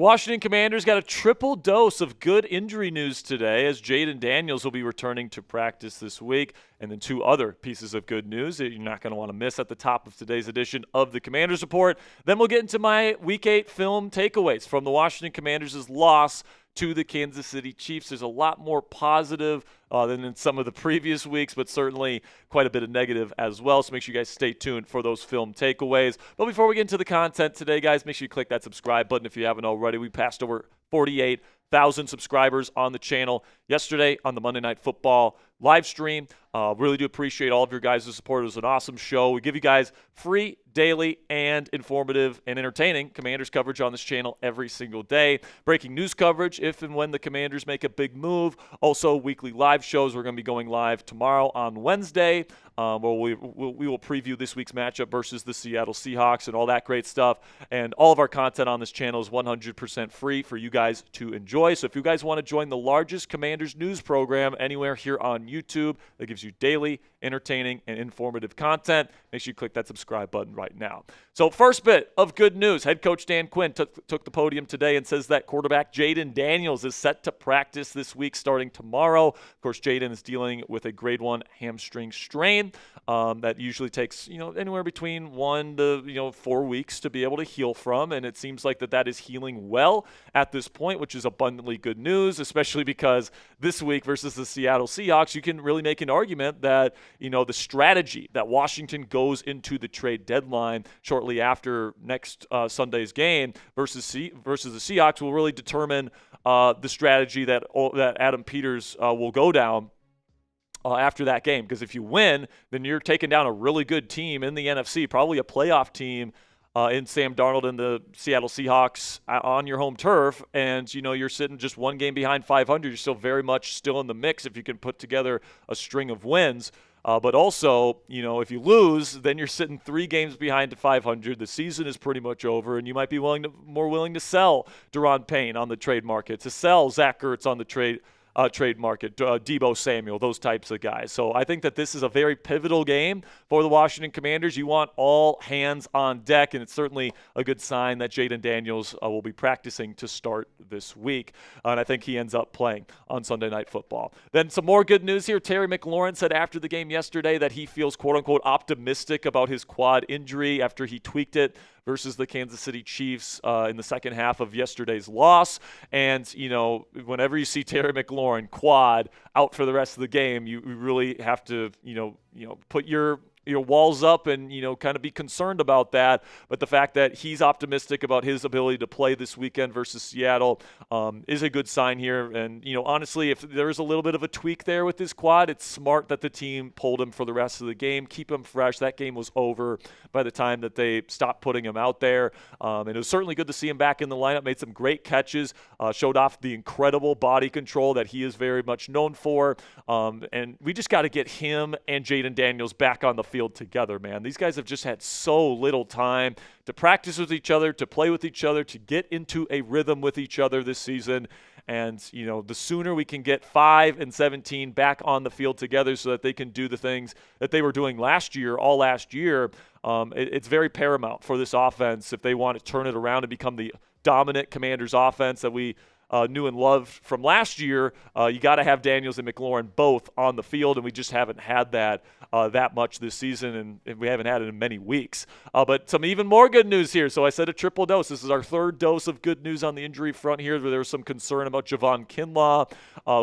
Washington Commanders got a triple dose of good injury news today as Jayden Daniels will be returning to practice this week. And then two other pieces of good news that you're not going to want to miss at the top of today's edition of the Commanders Report. Then we'll get into my Week 8 film takeaways from the Washington Commanders' loss to the Kansas City Chiefs. There's a lot more positive than in some of the previous weeks, but certainly quite a bit of negative as well. So make sure you guys stay tuned for those film takeaways. But before we get into the content today, guys, make sure you click that subscribe button if you haven't already. We passed over 48,000 subscribers on the channel yesterday on the Monday Night Football live stream. Really do appreciate all of your guys' support. It was an awesome show. We give you guys free, daily, and informative and entertaining Commanders coverage on this channel every single day. Breaking news coverage if and when the Commanders make a big move. Also, weekly live shows. We're going to be going live tomorrow on Wednesday, where we will preview this week's matchup versus the Seattle Seahawks and all that great stuff. And all of our content on this channel is 100% free for you guys to enjoy. So if you guys want to join the largest Commanders news program anywhere here on YouTube that gives you daily, entertaining, and informative content, make sure you click that subscribe button right now. So first bit of good news, head coach Dan Quinn took the podium today and says that quarterback Jayden Daniels is set to practice this week starting tomorrow. Of course, Jayden is dealing with a grade 1 hamstring strain that usually takes anywhere between 1 to 4 weeks to be able to heal from, and it seems like that is healing well at this point, which is abundantly good news, especially because this week versus the Seattle Seahawks, you can really make an argument that the strategy that Washington goes into the trade deadline shortly after next Sunday's game versus the Seahawks will really determine the strategy that Adam Peters will go down after that game. Because if you win, then you're taking down a really good team in the NFC, probably a playoff team in Sam Darnold and the Seattle Seahawks on your home turf, and you're sitting just one game behind 500. You're still very much still in the mix if you can put together a string of wins. But also, if you lose, then you're sitting 3 games behind to 500. The season is pretty much over, and you might be more willing to sell Daron Payne on the trade market, to sell Zach Ertz on the trade market, Deebo Samuel, those types of guys. So I think that this is a very pivotal game for the Washington Commanders. You want all hands on deck, and it's certainly a good sign that Jayden Daniels will be practicing to start this week. And I think he ends up playing on Sunday Night Football. Then some more good news here. Terry McLaurin said after the game yesterday that he feels quote-unquote optimistic about his quad injury after he tweaked it versus the Kansas City Chiefs in the second half of yesterday's loss. And, whenever you see Terry McLaurin quad out for the rest of the game, you really have to, put your walls up and, kind of be concerned about that. But the fact that he's optimistic about his ability to play this weekend versus Seattle is a good sign here. And, honestly, if there is a little bit of a tweak there with his quad, it's smart that the team pulled him for the rest of the game, keep him fresh. That game was over by the time that they stopped putting him out there. And it was certainly good to see him back in the lineup, made some great catches, showed off the incredible body control that he is very much known for. And we just got to get him and Jayden Daniels back on the field together, man. These guys have just had so little time to practice with each other, to play with each other, to get into a rhythm with each other this season. And, the sooner we can get 5 and 17 back on the field together so that they can do the things that they were doing last year, it's very paramount for this offense if they want to turn it around and become the dominant Commanders offense that we knew and loved from last year. You got to have Daniels and McLaurin both on the field, and we just haven't had that much this season, and we haven't had it in many weeks. But some even more good news here. So I said a triple dose. This is our third dose of good news on the injury front here, where there was some concern about Javon Kinlaw,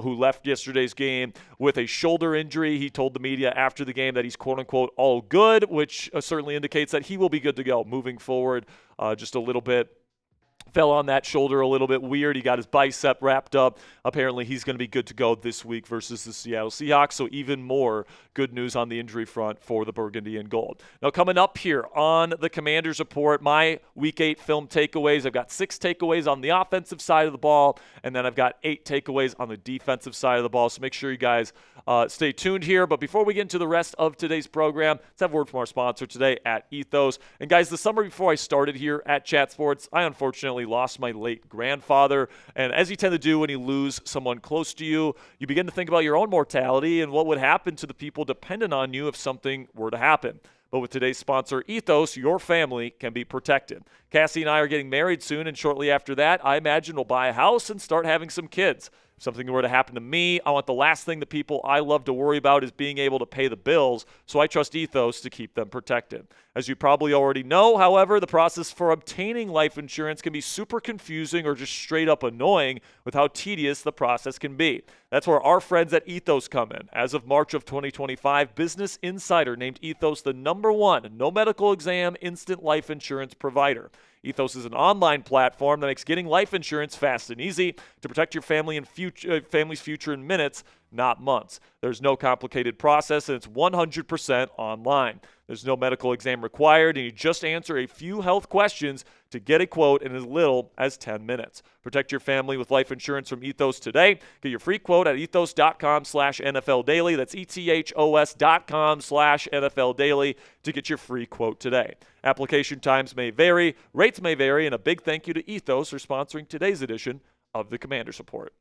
who left yesterday's game with a shoulder injury. He told the media after the game that he's quote-unquote all good, which certainly indicates that he will be good to go moving forward. Just a little bit fell on that shoulder a little bit weird. He got his bicep wrapped up. Apparently, he's going to be good to go this week versus the Seattle Seahawks. So even more good news on the injury front for the Burgundy and Gold. Now, coming up here on the Commanders Report, my Week 8 film takeaways. I've got 6 takeaways on the offensive side of the ball, and then I've got 8 takeaways on the defensive side of the ball. So make sure you guys stay tuned here. But before we get into the rest of today's program, let's have a word from our sponsor today at Ethos. And guys, the summer before I started here at Chat Sports, I unfortunately lost my late grandfather. And as you tend to do when you lose someone close to you, you begin to think about your own mortality and what would happen to the people dependent on you if something were to happen. But with today's sponsor, Ethos, your family can be protected. Cassie and I are getting married soon, and shortly after that, I imagine we'll buy a house and start having some kids. If something were to happen to me, I want the last thing the people I love to worry about is being able to pay the bills, so I trust Ethos to keep them protected. As you probably already know, however, the process for obtaining life insurance can be super confusing or just straight up annoying with how tedious the process can be. That's where our friends at Ethos come in. As of March of 2025, Business Insider named Ethos the #1 no medical exam instant life insurance provider. Ethos is an online platform that makes getting life insurance fast and easy to protect your family and family's future in minutes, not months. There's no complicated process, and it's 100% online. There's no medical exam required, and you just answer a few health questions to get a quote in as little as 10 minutes. Protect your family with life insurance from Ethos today. Get your free quote at ethos.com/NFL Daily. That's ethos.com/NFL Daily to get your free quote today. Application times may vary, rates may vary, and a big thank you to Ethos for sponsoring today's edition of the Commander's Report.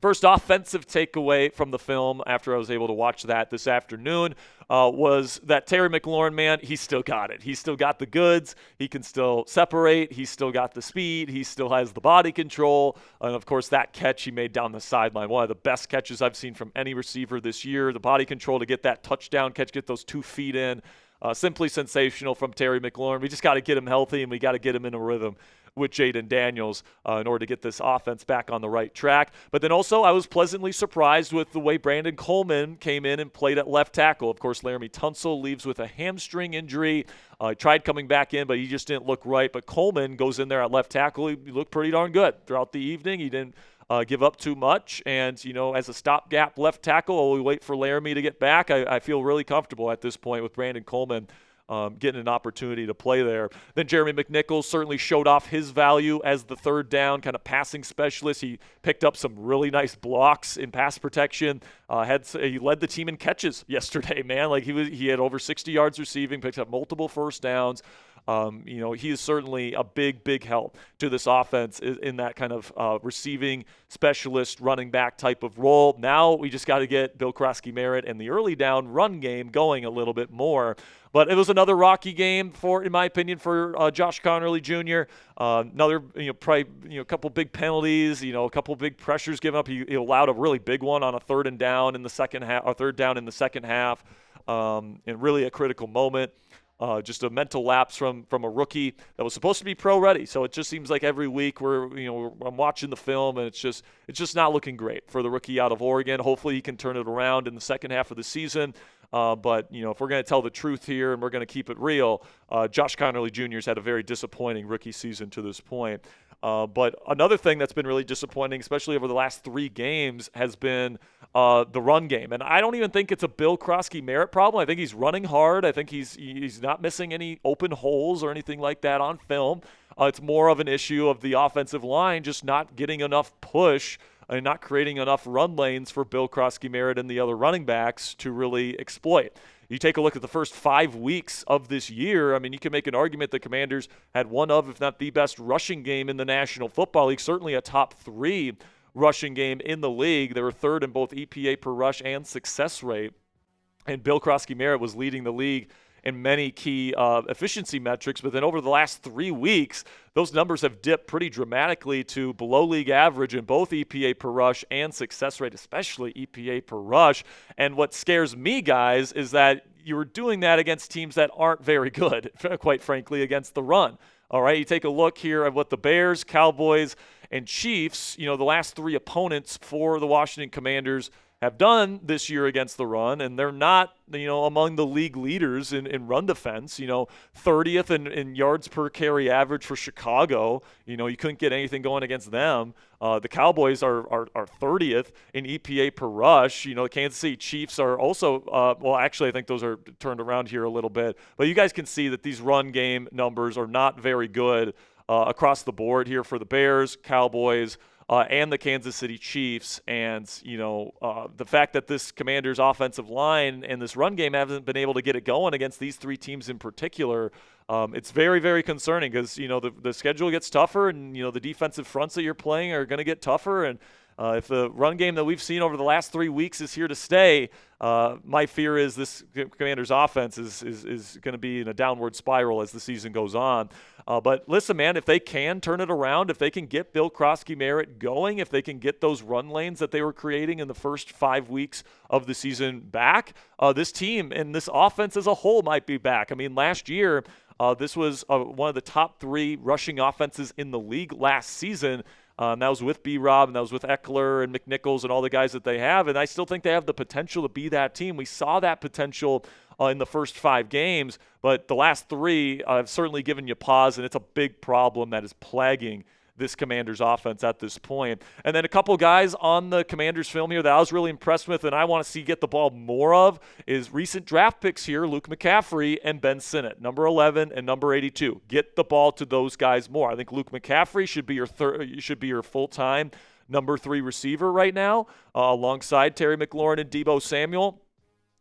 First offensive takeaway from the film after I was able to watch that this afternoon was that Terry McLaurin, man, he's still got it. He's still got the goods. He can still separate. He's still got the speed. He still has the body control. And, of course, that catch he made down the sideline, one of the best catches I've seen from any receiver this year. The body control to get that touchdown catch, get those 2 feet in. Simply sensational from Terry McLaurin. We just got to get him healthy, and we got to get him in a rhythm with Jayden Daniels in order to get this offense back on the right track. But then also I was pleasantly surprised with the way Brandon Coleman came in and played at left tackle. Of course, Laramie Tunsil leaves with a hamstring injury. He tried coming back in, but he just didn't look right. But Coleman goes in there at left tackle. He looked pretty darn good throughout the evening. He didn't give up too much. And, you know, as a stopgap left tackle, while we wait for Laramie to get back, I feel really comfortable at this point with Brandon Coleman getting an opportunity to play there. Then Jeremy McNichols certainly showed off his value as the third down kind of passing specialist. He picked up some really nice blocks in pass protection. He led the team in catches yesterday, man. Like he had over 60 yards receiving, picked up multiple first downs. You know, he is certainly a big help to this offense in that kind of receiving specialist, running back type of role. Now we just got to get Bill Krosky-Merritt and the early down run game going a little bit more. But it was another rocky game in my opinion, for Josh Connerly Jr. Another, probably, a couple big penalties, a couple big pressures given up. He allowed a really big one on a third down in the second half, and really a critical moment. Just a mental lapse from a rookie that was supposed to be pro ready. So it just seems like every week I'm watching the film and it's just not looking great for the rookie out of Oregon. Hopefully he can turn it around in the second half of the season. But if we're going to tell the truth here and we're going to keep it real, Josh Connerly Jr. has had a very disappointing rookie season to this point. But another thing that's been really disappointing, especially over the last 3 games, has been the run game. And I don't even think it's a Bill Krosky-Merritt problem. I think he's running hard. I think he's not missing any open holes or anything like that on film. It's more of an issue of the offensive line just not getting enough push and not creating enough run lanes for Bill Krosky-Merritt and the other running backs to really exploit. You take a look at the first 5 weeks of this year, I mean, you can make an argument the Commanders had one of, if not the best rushing game in the National Football League, certainly a top 3 rushing game in the league. They were third in both EPA per rush and success rate. And Bill Krosky-Merritt was leading the league in many key efficiency metrics. But then over the last 3 weeks, those numbers have dipped pretty dramatically to below league average in both EPA per rush and success rate, especially EPA per rush. And what scares me, guys, is that you were doing that against teams that aren't very good, quite frankly, against the run. All right, you take a look here at what the Bears, Cowboys, and Chiefs, the last 3 opponents for the Washington Commanders have done this year against the run, and they're not, among the league leaders in run defense. 30th in yards per carry average for Chicago. You couldn't get anything going against them. The Cowboys are 30th in EPA per rush. The Kansas City Chiefs are also, actually, I think those are turned around here a little bit. But you guys can see that these run game numbers are not very good across the board here for the Bears, Cowboys, and the Kansas City Chiefs. And, the fact that this Commanders offensive line and this run game haven't been able to get it going against these 3 teams in particular, it's very, very concerning because, the schedule gets tougher and, the defensive fronts that you're playing are going to get tougher. And If the run game that we've seen over the last 3 weeks is here to stay, my fear is this Commanders offense is going to be in a downward spiral as the season goes on. But listen, man, if they can turn it around, if they can get Bill Krosky-Merritt going, if they can get those run lanes that they were creating in the first 5 weeks of the season back, this team and this offense as a whole might be back. I mean, last year, this was one of the top 3 rushing offenses in the league last season. That was with B-Rob, and that was with Eckler and McNichols and all the guys that they have. And I still think they have the potential to be that team. We saw that potential in the first 5 games, but the last 3 have certainly given you pause, and it's a big problem that is plaguing this Commanders offense at this point. And then a couple guys on the Commanders film here that I was really impressed with and I want to see get the ball more of is recent draft picks here, Luke McAffrey and Ben Sinnott, number 11 and number 82. Get the ball to those guys more. I think Luke McAffrey should be your full-time number 3 receiver right now, alongside Terry McLaurin and Deebo Samuel.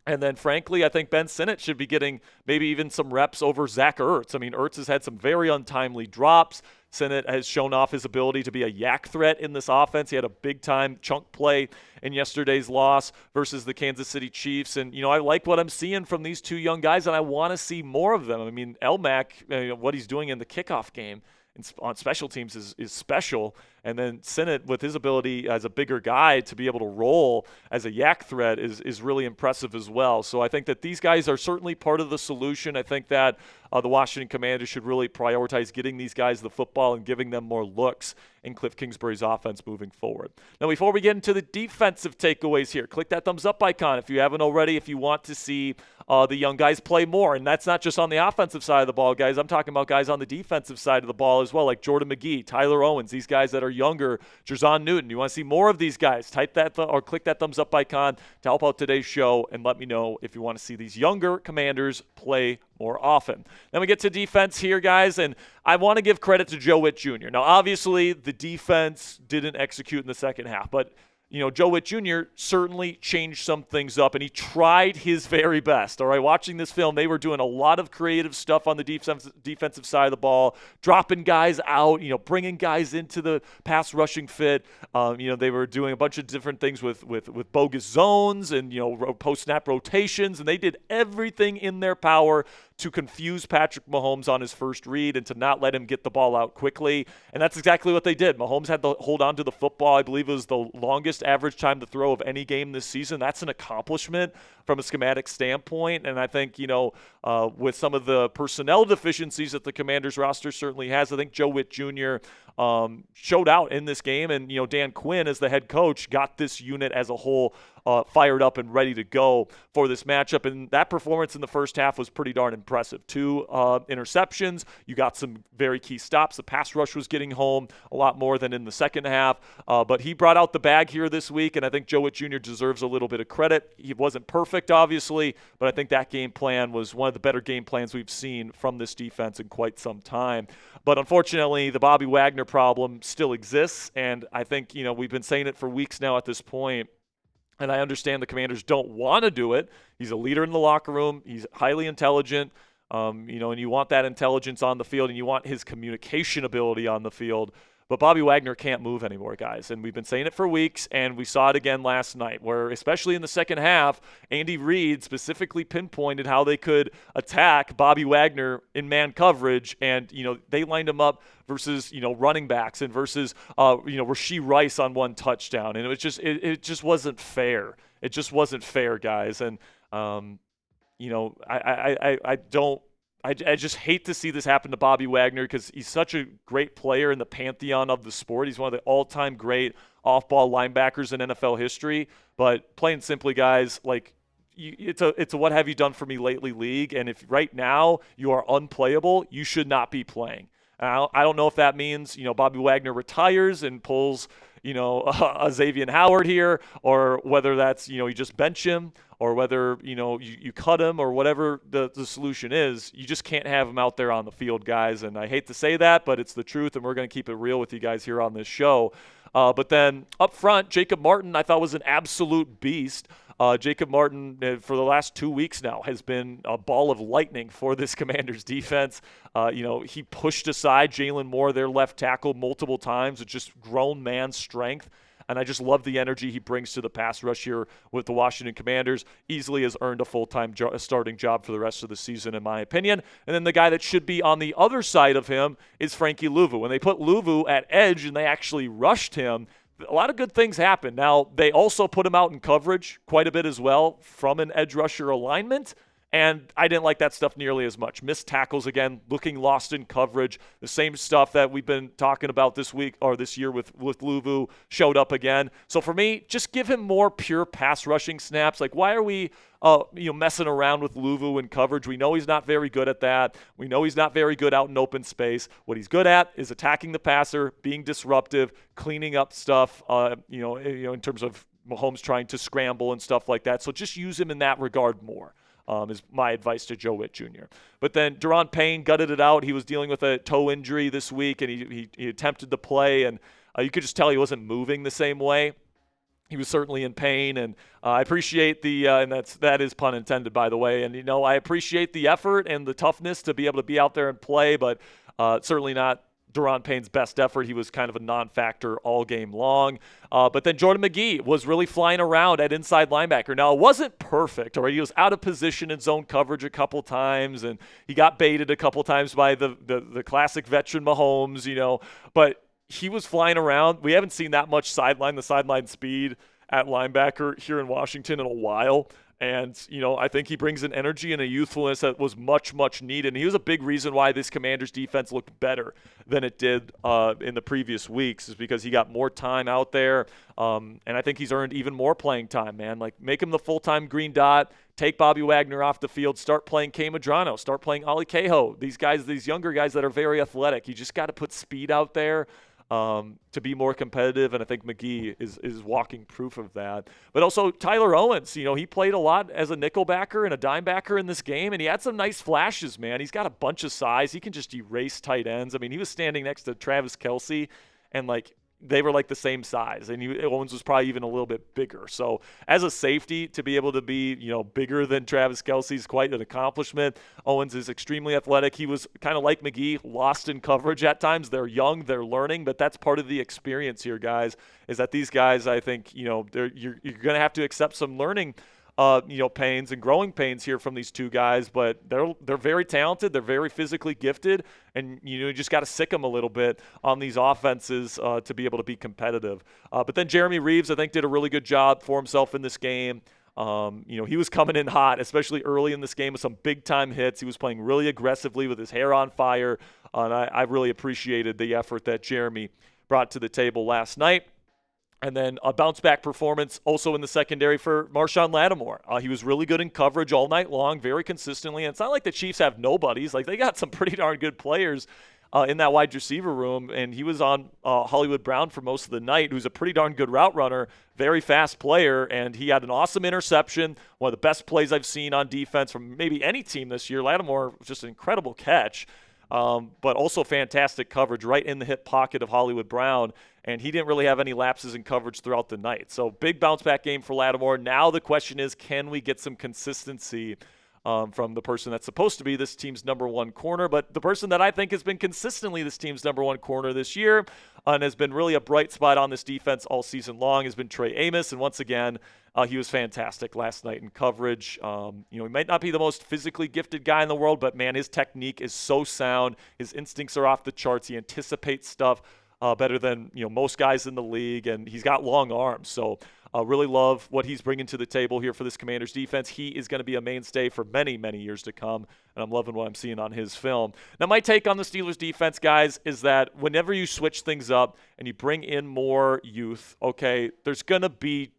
And then, frankly, I think Ben Sinnott should be getting maybe even some reps over Zach Ertz. I mean, Ertz has had some very untimely drops. Sinnott has shown off his ability to be a yak threat in this offense. He had a big-time chunk play in yesterday's loss versus the Kansas City Chiefs. And, I like what I'm seeing from these 2 young guys, and I want to see more of them. I mean, Elmack, what he's doing in the kickoff game on special teams is special. And then Sinnott, with his ability as a bigger guy to be able to roll as a yak threat is really impressive as well. So I think that these guys are certainly part of the solution. I think that the Washington Commanders should really prioritize getting these guys the football and giving them more looks in Cliff Kingsbury's offense moving forward. Now, before we get into the defensive takeaways here, click that thumbs up icon if you haven't already, if you want to see the young guys play more. And that's not just on the offensive side of the ball, guys. I'm talking about guys on the defensive side of the ball as well, like Jordan McGee, Tyler Owens, these guys that are younger, Jerzon Newton. You want to see more of these guys, type that or click that thumbs up icon to help out today's show and let me know if you want to see these younger Commanders play more often. Then we get to defense here, guys, and I want to give credit to Joe Whitt Jr. Now, obviously, the defense didn't execute in the second half, but Joe Whitt Jr. certainly changed some things up, and he tried his very best. All right, watching this film, they were doing a lot of creative stuff on the defensive side of the ball, dropping guys out, bringing guys into the pass rushing fit. They were doing a bunch of different things with bogus zones and post-snap rotations, and they did everything in their power to confuse Patrick Mahomes on his first read and to not let him get the ball out quickly. And that's exactly what they did. Mahomes had to hold on to the football. I believe it was the longest average time to throw of any game this season. That's an accomplishment from a schematic standpoint. And I think, with some of the personnel deficiencies that the Commanders roster certainly has, I think Joe Whitt Jr. Showed out in this game. And, Dan Quinn, as the head coach, got this unit as a whole fired up and ready to go for this matchup. And that performance in the first half was pretty darn impressive. 2 interceptions. You got some very key stops. The pass rush was getting home a lot more than in the second half. But he brought out the bag here this week, and I think Joe Whitt Jr. deserves a little bit of credit. He wasn't perfect, obviously, but I think that game plan was one of the better game plans we've seen from this defense in quite some time. But unfortunately, the Bobby Wagner problem still exists, and I think, we've been saying it for weeks now at this point. And I understand the Commanders don't want to do it. He's a leader in the locker room. He's highly intelligent, and you want that intelligence on the field, and you want his communication ability on the field. But Bobby Wagner can't move anymore, guys. And we've been saying it for weeks, and we saw it again last night, where especially in the second half, Andy Reid specifically pinpointed how they could attack Bobby Wagner in man coverage. And, they lined him up versus, running backs and versus, Rashee Rice on one touchdown. And it just wasn't fair. It just wasn't fair, guys. And, I just hate to see this happen to Bobby Wagner because he's such a great player in the pantheon of the sport. He's one of the all-time great off-ball linebackers in NFL history. But plain simply, guys, it's a what have you done for me lately league. And if right now you are unplayable, you should not be playing. I don't know if that means, Bobby Wagner retires and pulls, a Xavier Howard here, or whether that's, you just bench him, or whether, you cut him, or whatever the solution is. You just can't have him out there on the field, guys. And I hate to say that, but it's the truth, and we're going to keep it real with you guys here on this show. But then up front, Jacob Martin I thought was an absolute beast. Jacob Martin, for the last 2 weeks now, has been a ball of lightning for this Commanders defense. He pushed aside Jalen Moore, their left tackle, multiple times with just grown man strength. and I just love the energy he brings to the pass rush here with the Washington Commanders. Easily has earned a full-time starting job for the rest of the season, in my opinion. And then the guy that should be on the other side of him is Frankie Louvu. When they put Louvu at edge and they actually rushed him, a lot of good things happened. Now, they also put him out in coverage quite a bit as well from an edge rusher alignment, and I didn't like that stuff nearly as much. Missed tackles again, looking lost in coverage. The same stuff that we've been talking about this week or this year with Louvu showed up again. So for me, just give him more pure pass rushing snaps. Like, why are we messing around with Louvu in coverage? We know he's not very good at that. We know he's not very good out in open space. What he's good at is attacking the passer, being disruptive, cleaning up stuff, in terms of Mahomes trying to scramble and stuff like that. So just use him in that regard more. Is my advice to Joe Whitt Jr. But then Daron Payne gutted it out. He was dealing with a toe injury this week, and he attempted to play, and you could just tell he wasn't moving the same way. He was certainly in pain, and I appreciate and that is pun intended, by the way. And I appreciate the effort and the toughness to be able to be out there and play, but certainly not Daron Payne's best effort. He was kind of a non-factor all game long. But then Jordan McGee was really flying around at inside linebacker. Now, it wasn't perfect, all right? He was out of position in zone coverage a couple times, and he got baited a couple times by the classic veteran Mahomes, but he was flying around. We haven't seen that much sideline speed at linebacker here in Washington in a while. And, I think he brings an energy and a youthfulness that was much, much needed. And he was a big reason why this Commanders defense looked better than it did in the previous weeks, is because he got more time out there. And I think he's earned even more playing time, man. Like, make him the full-time green dot, take Bobby Wagner off the field, start playing Kay Madrano, start playing Ali Cahoe. These younger guys that are very athletic. You just got to put speed out there to be more competitive, and I think McGee is walking proof of that. But also Tyler Owens, he played a lot as a nickel backer and a dime backer in this game, and he had some nice flashes, man. He's got a bunch of size. He can just erase tight ends. I mean, he was standing next to Travis Kelce, and they were the same size, and Owens was probably even a little bit bigger. So as a safety, to be able to be bigger than Travis Kelce is quite an accomplishment. Owens is extremely athletic. He was kind of like McGee, lost in coverage at times. They're young, they're learning, but that's part of the experience here, guys. Is that these guys, I think, you're going to have to accept some learning pains and growing pains here from these two guys, but they're very talented. They're very physically gifted, and you just got to sick them a little bit on these offenses to be able to be competitive. But then Jeremy Reeves, I think, did a really good job for himself in this game. He was coming in hot, especially early in this game with some big-time hits. He was playing really aggressively with his hair on fire, and I really appreciated the effort that Jeremy brought to the table last night. And then a bounce-back performance also in the secondary for Marshawn Lattimore. He was really good in coverage all night long, very consistently. And it's not like the Chiefs have nobodies. They got some pretty darn good players in that wide receiver room. And he was on Hollywood Brown for most of the night, who's a pretty darn good route runner, very fast player. And he had an awesome interception, one of the best plays I've seen on defense from maybe any team this year. Lattimore was just an incredible catch. But also fantastic coverage right in the hip pocket of Hollywood Brown, and he didn't really have any lapses in coverage throughout the night. So big bounce-back game for Lattimore. Now the question is, can we get some consistency from the person that's supposed to be this team's number one corner, but the person that I think has been consistently this team's number one corner this year and has been really a bright spot on this defense all season long has been Trey Amos, and once again, he was fantastic last night in coverage. He might not be the most physically gifted guy in the world, but man, his technique is so sound. His instincts are off the charts. He anticipates stuff better than most guys in the league, and he's got long arms. So really love what he's bringing to the table here for this Commanders defense. He is going to be a mainstay for many, many years to come, and I'm loving what I'm seeing on his film. Now, my take on the Steelers defense, guys, is that whenever you switch things up and you bring in more youth, okay, there's going to be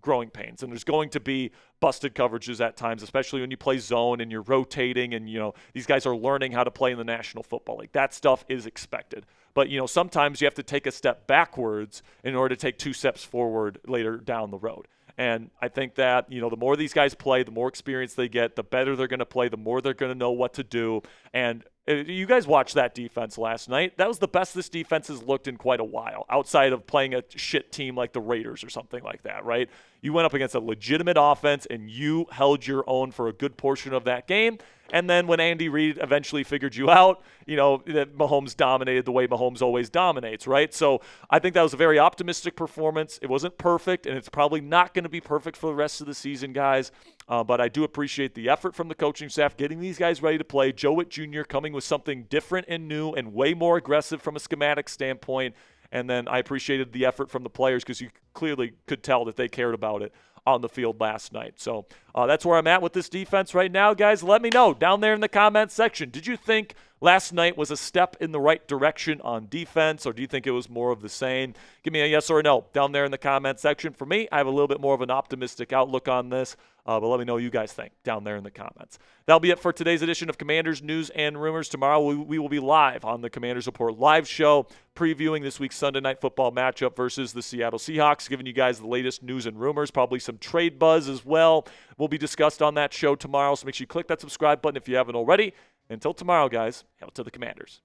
growing pains, and there's going to be busted coverages at times, especially when you play zone and you're rotating and, these guys are learning how to play in the National Football League. That stuff is expected. But, sometimes you have to take a step backwards in order to take two steps forward later down the road. And I think that, the more these guys play, the more experience they get, the better they're going to play, the more they're going to know what to do. And You guys watched that defense last night. That was the best this defense has looked in quite a while, outside of playing a shit team like the Raiders or something like that, right? You went up against a legitimate offense, and you held your own for a good portion of that game. And then when Andy Reid eventually figured you out, that Mahomes dominated the way Mahomes always dominates, right? So I think that was a very optimistic performance. It wasn't perfect, and it's probably not going to be perfect for the rest of the season, guys. But I do appreciate the effort from the coaching staff, getting these guys ready to play. Joe Whitt Jr. coming with something different and new and way more aggressive from a schematic standpoint. And then I appreciated the effort from the players because you clearly could tell that they cared about it on the field last night. So that's where I'm at with this defense right now, guys. Let me know down there in the comments section. Did you think last night was a step in the right direction on defense, or do you think it was more of the same? Give me a yes or a no down there in the comment section. For me, I have a little bit more of an optimistic outlook on this, but let me know what you guys think down there in the comments. That'll be it for today's edition of Commanders News and Rumors. Tomorrow we will be live on the Commanders Report live show, previewing this week's Sunday Night Football matchup versus the Seattle Seahawks, giving you guys the latest news and rumors, probably some trade buzz as well will be discussed on that show tomorrow. So make sure you click that subscribe button if you haven't already. Until tomorrow, guys, hail to the Commanders.